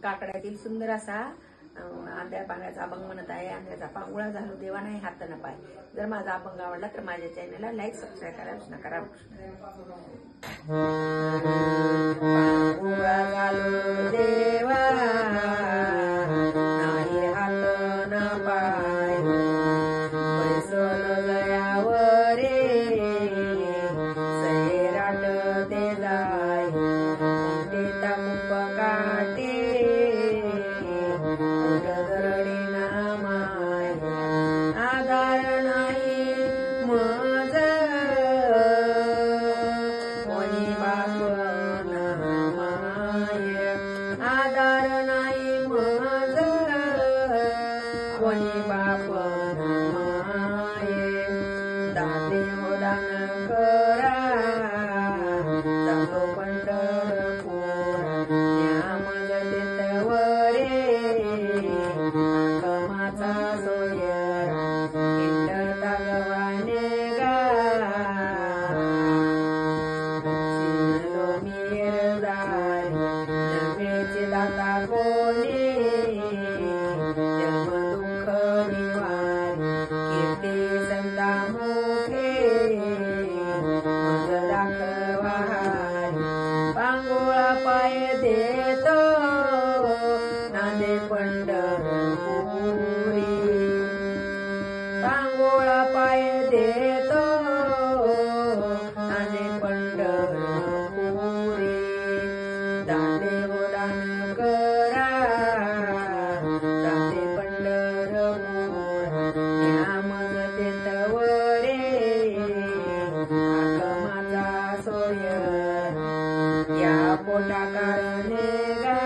काकड्यातील सुंदर असा आंध्या पांगळ्याचा अभंग म्हणत आहे. आंध्याचा पांगुळा झालो देवा नाही हात न पाय. जर माझा अभंग आवडला तर माझ्या चॅनलला लाईक सबस्क्राईब करा विसरू नका. पांगुळा झालो देवा नाही हात न पाय. बैसल गयावरे सैराट ते जाय. कुंटीता मुप काटे उडदरडी नामाय. आधार नाही मज कोणी बाप नामाय. आधार नाही मज कोणी बाप नामाय. दाते हो दान करा जातो पंढरपूर. न्याम जतेतवरे कमाचा सोयर. इंटरता गवाने गा शिरलो मिरदार. जन्मेचे दाता कोणी जन्म दुःख निवार. कीर्ती संता मुखे मग दाखवार. पांगुळा पाय देतो नांदे पंढरपुरी. पांगुळा पाय देतो नांदे पंढरपुरी. दाते हो दान करा जाते पंढरपूर. न्याम जतेतवरे आगमाचा सोयर. या पोटा कारणे गा